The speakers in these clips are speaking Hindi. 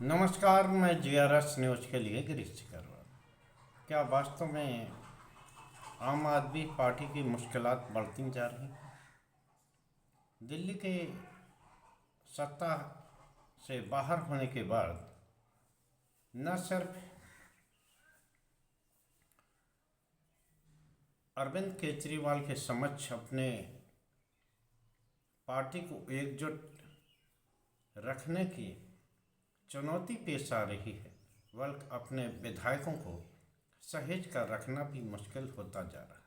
नमस्कार, मैं जीआरएस न्यूज़ के लिए गिरीश कर रहा हूँ। क्या वास्तव में आम आदमी पार्टी की मुश्किलात बढ़ती जा रही हैं? दिल्ली के सत्ता से बाहर होने के बाद न सिर्फ अरविंद केजरीवाल के समक्ष अपने पार्टी को एकजुट रखने की चुनौती पेश आ रही है, बल्कि अपने विधायकों को सहेज कर रखना भी मुश्किल होता जा रहा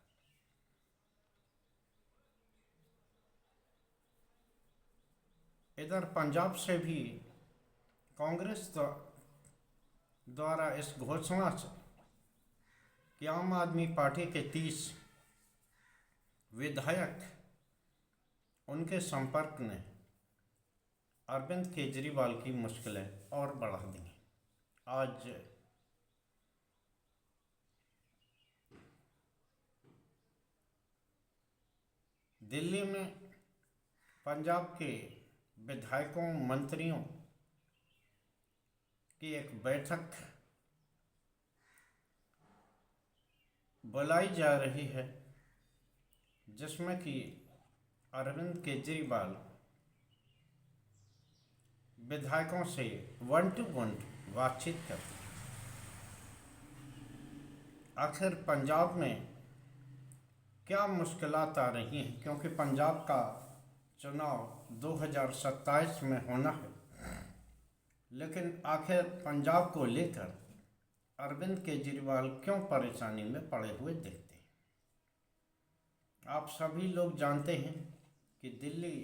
है। इधर पंजाब से भी कांग्रेस द्वारा इस घोषणा से कि आम आदमी पार्टी के 30 विधायक उनके संपर्क ने अरविंद केजरीवाल की मुश्किलें और बढ़ा दी। आज दिल्ली में पंजाब के विधायकों मंत्रियों की एक बैठक बुलाई जा रही है, जिसमें कि अरविंद केजरीवाल विधायकों से 1-to-1 बातचीत करते हैं। आखिर पंजाब में क्या मुश्किलात आ रही हैं, क्योंकि पंजाब का चुनाव 2027 में होना है, लेकिन आखिर पंजाब को लेकर अरविंद केजरीवाल क्यों परेशानी में पड़े हुए दिखते हैं? आप सभी लोग जानते हैं कि दिल्ली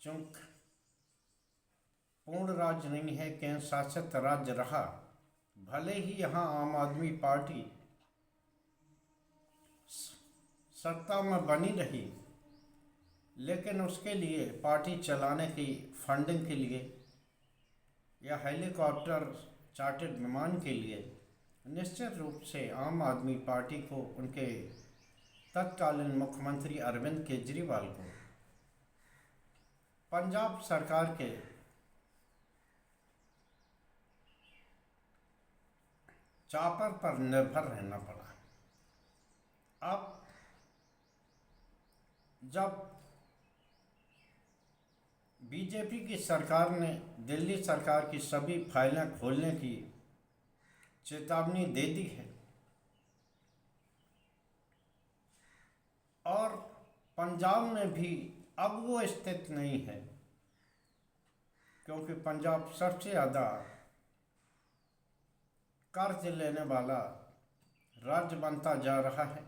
चूंकि पूर्ण राज्य नहीं है, केंद्र शासित राज्य रहा, भले ही यहाँ आम आदमी पार्टी सत्ता में बनी रही, लेकिन उसके लिए पार्टी चलाने की फंडिंग के लिए या हेलीकॉप्टर चार्टर्ड विमान के लिए निश्चित रूप से आम आदमी पार्टी को उनके तत्कालीन मुख्यमंत्री अरविंद केजरीवाल को पंजाब सरकार के चापर पर निर्भर रहना पड़ा। अब जब बीजेपी की सरकार ने दिल्ली सरकार की सभी फाइलें खोलने की चेतावनी दे दी है और पंजाब में भी अब वो स्थिति नहीं है, क्योंकि पंजाब सबसे ज़्यादा कर्ज लेने वाला राज्य बनता जा रहा है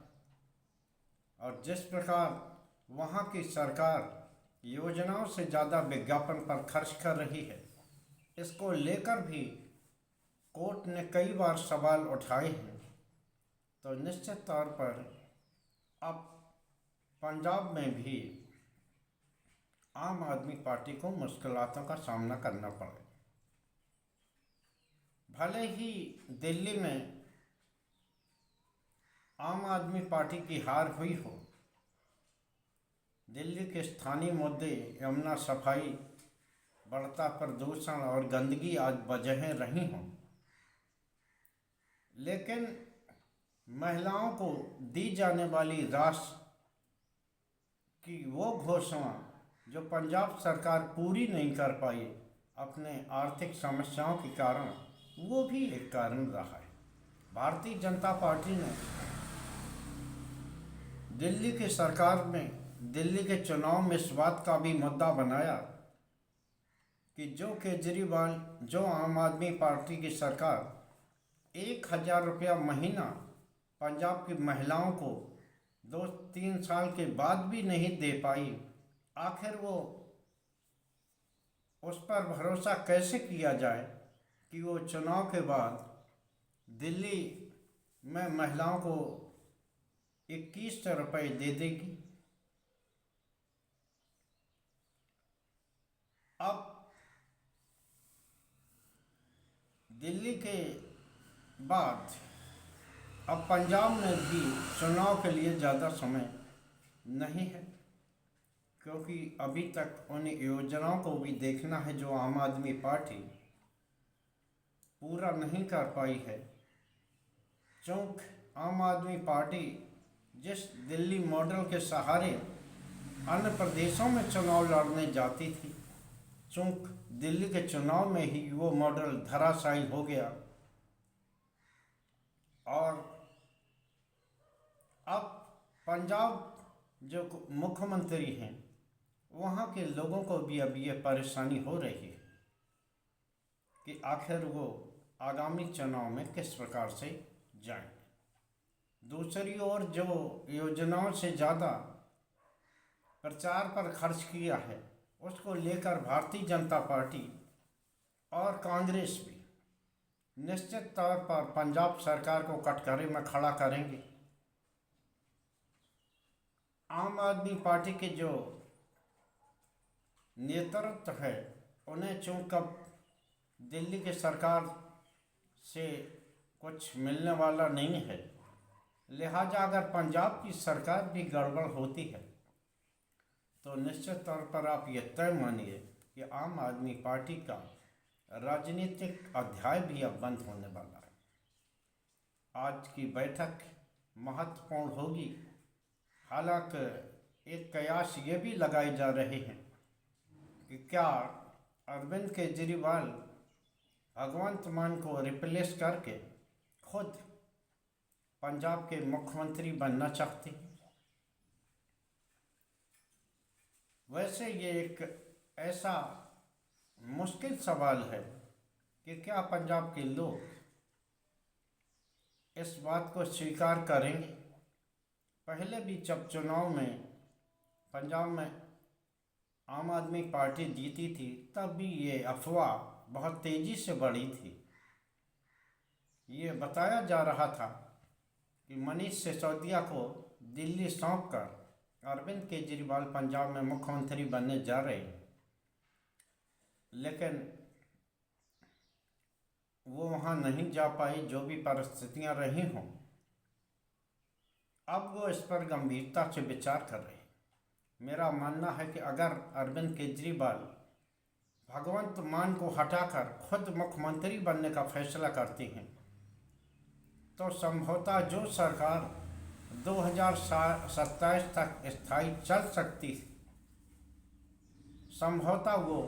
और जिस प्रकार वहाँ की सरकार योजनाओं से ज़्यादा विज्ञापन पर खर्च कर रही है, इसको लेकर भी कोर्ट ने कई बार सवाल उठाए हैं। तो निश्चित तौर पर अब पंजाब में भी आम आदमी पार्टी को मुश्किलातों का सामना करना पड़े। भले ही दिल्ली में आम आदमी पार्टी की हार हुई हो, दिल्ली के स्थानीय मुद्दे यमुना सफाई, बढ़ता प्रदूषण और गंदगी आज वजहें रही हों, लेकिन महिलाओं को दी जाने वाली राशि की वो घोषणा जो पंजाब सरकार पूरी नहीं कर पाई अपने आर्थिक समस्याओं के कारण, वो भी एक कारण रहा है। भारतीय जनता पार्टी ने दिल्ली की सरकार में दिल्ली के चुनाव में इस बात का भी मुद्दा बनाया कि जो आम आदमी पार्टी की सरकार 1,000 रुपया महीना पंजाब की महिलाओं को 2-3 साल के बाद भी नहीं दे पाई, आखिर वो उस पर भरोसा कैसे किया जाए कि वो चुनाव के बाद दिल्ली में महिलाओं को 21 रुपये दे देगी। अब दिल्ली के बाद अब पंजाब में भी चुनाव के लिए ज़्यादा समय नहीं है, क्योंकि अभी तक उन योजनाओं को भी देखना है जो आम आदमी पार्टी पूरा नहीं कर पाई है। चूँकि आम आदमी पार्टी जिस दिल्ली मॉडल के सहारे अन्य प्रदेशों में चुनाव लड़ने जाती थी, चूँकि दिल्ली के चुनाव में ही वो मॉडल धराशायी हो गया और अब पंजाब जो मुख्यमंत्री हैं वहाँ के लोगों को भी अब ये परेशानी हो रही है कि आखिर वो आगामी चुनाव में किस प्रकार से जाएं। दूसरी ओर जो योजनाओं से ज़्यादा प्रचार पर खर्च किया है उसको लेकर भारतीय जनता पार्टी और कांग्रेस भी निश्चित तौर पर पंजाब सरकार को कटघरे में खड़ा करेंगे। आम आदमी पार्टी के जो नेतृत्व है उन्हें चूँकि अब दिल्ली की सरकार से कुछ मिलने वाला नहीं है, लिहाजा अगर पंजाब की सरकार भी गड़बड़ होती है तो निश्चित तौर पर आप ये तय मानिए कि आम आदमी पार्टी का राजनीतिक अध्याय भी अब बंद होने वाला है। आज की बैठक महत्वपूर्ण होगी। हालांकि एक कयास ये भी लगाए जा रहे हैं कि क्या अरविंद केजरीवाल भगवंत मान को रिप्लेस करके खुद पंजाब के मुख्यमंत्री बनना चाहते हैं। वैसे ये एक ऐसा मुश्किल सवाल है कि क्या पंजाब के लोग इस बात को स्वीकार करेंगे। पहले भी जब चुनाव में पंजाब में आम आदमी पार्टी जीती थी तब भी ये अफवाह बहुत तेज़ी से बढ़ी थी। ये बताया जा रहा था कि मनीष सिसोदिया को दिल्ली सौंप कर अरविंद केजरीवाल पंजाब में मुख्यमंत्री बनने जा रहे हैं, लेकिन वो वहाँ नहीं जा पाई, जो भी परिस्थितियाँ रही हों। अब वो इस पर गंभीरता से विचार कर रहे हैं। मेरा मानना है कि अगर अरविंद केजरीवाल भगवंत मान को हटाकर खुद मुख्यमंत्री बनने का फैसला करते हैं तो संभवतः जो सरकार 2027 तक स्थायी चल सकती थी, संभवतः वो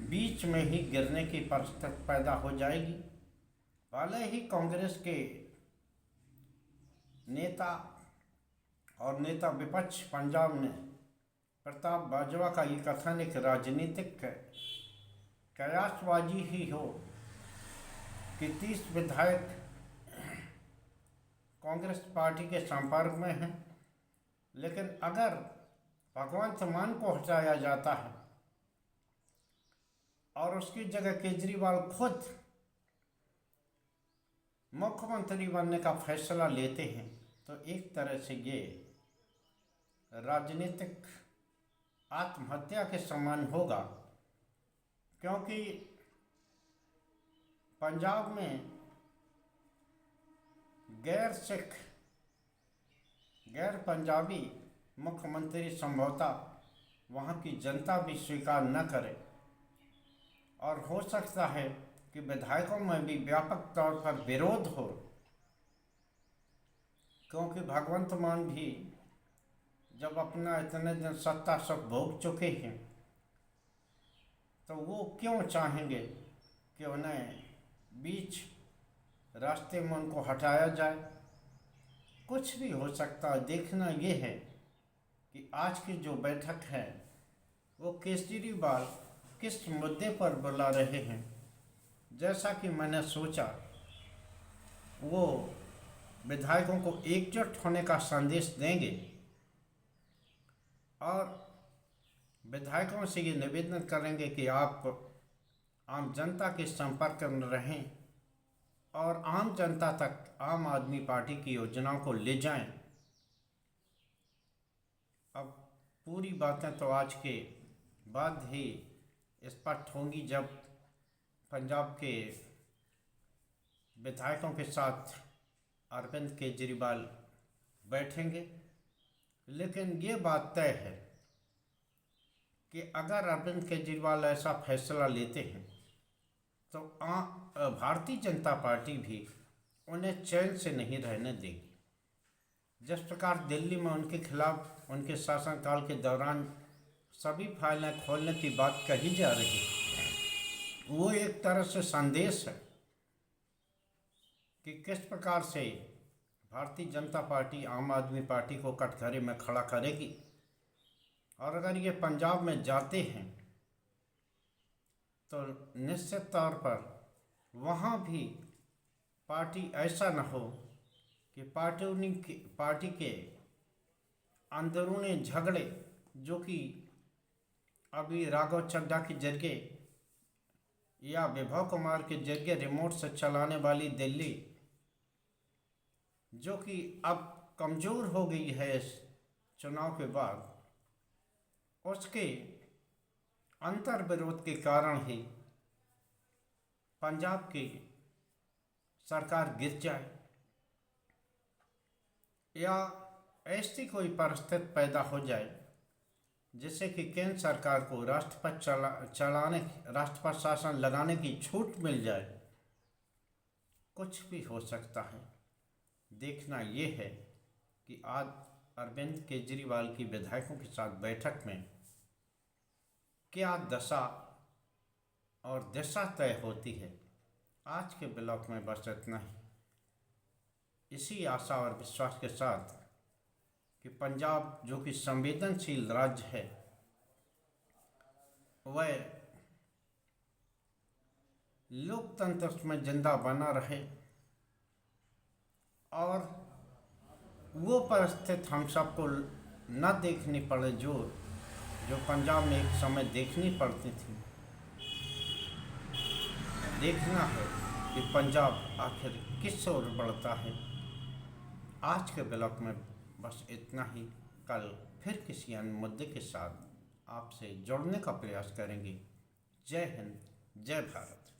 बीच में ही गिरने की परिस्थिति पैदा हो जाएगी। भले ही कांग्रेस के नेता और नेता विपक्ष पंजाब में प्रताप बाजवा का ये कथन एक राजनीतिक कयासबाजी ही हो कि 30 विधायक कांग्रेस पार्टी के संपर्क में हैं, लेकिन अगर भगवंत मान को हटाया जाता है और उसकी जगह केजरीवाल खुद मुख्यमंत्री बनने का फैसला लेते हैं तो एक तरह से ये राजनीतिक आत्महत्या के समान होगा, क्योंकि पंजाब में गैर सिख गैर पंजाबी मुख्यमंत्री संभवतः वहाँ की जनता भी स्वीकार न करे और हो सकता है कि विधायकों में भी व्यापक तौर पर विरोध हो, क्योंकि भगवंत मान भी जब अपना इतने दिन सत्ता सुख भोग चुके हैं तो वो क्यों चाहेंगे कि उन्हें बीच रास्ते में उनको हटाया जाए। कुछ भी हो सकता है। देखना ये है कि आज की जो बैठक है वो केजरीवाल किस मुद्दे पर बुला रहे हैं। जैसा कि मैंने सोचा, वो विधायकों को एकजुट होने का संदेश देंगे और विधायकों से ये निवेदन करेंगे कि आप आम जनता के संपर्क में रहें और आम जनता तक आम आदमी पार्टी की योजनाओं को ले जाएं। अब पूरी बातें तो आज के बाद ही स्पष्ट होंगी जब पंजाब के विधायकों के साथ अरविंद केजरीवाल बैठेंगे, लेकिन ये बात तय है कि अगर अरविंद केजरीवाल ऐसा फैसला लेते हैं तो भारतीय जनता पार्टी भी उन्हें चैन से नहीं रहने देगी। जिस प्रकार दिल्ली में उनके खिलाफ उनके शासनकाल के दौरान सभी फाइलें खोलने की बात कही जा रही है, वो एक तरह से संदेश है कि किस प्रकार से भारतीय जनता पार्टी आम आदमी पार्टी को कटघरे में खड़ा करेगी। और अगर ये पंजाब में जाते हैं तो निश्चित तौर पर वहाँ भी पार्टी ऐसा न हो कि पार्टी के अंदरूनी झगड़े जो कि अभी राघव चड्ढा के जरिए या विभव कुमार के जरिए रिमोट से चलाने वाली दिल्ली जो कि अब कमज़ोर हो गई है इस चुनाव के बाद, उसके अंतर विरोध के कारण ही पंजाब की सरकार गिर जाए या ऐसी कोई परिस्थिति पैदा हो जाए जिससे कि केंद्र सरकार को राष्ट्रपति शासन लगाने की छूट मिल जाए। कुछ भी हो सकता है। देखना ये है कि आज अरविंद केजरीवाल की विधायकों के साथ बैठक में क्या दशा और दिशा तय होती है। आज के ब्लॉग में बस इतना ही। इसी आशा और विश्वास के साथ कि पंजाब जो कि संवेदनशील राज्य है वह लोकतंत्र में जिंदा बना रहे और वो परिस्थिति हम सबको न देखनी पड़े जो पंजाब में एक समय देखनी पड़ती थी। देखना है कि पंजाब आखिर किस ओर बढ़ता है। आज के ब्लॉग में बस इतना ही। कल फिर किसी अन्य मुद्दे के साथ आपसे जुड़ने का प्रयास करेंगे। जय हिंद, जय भारत।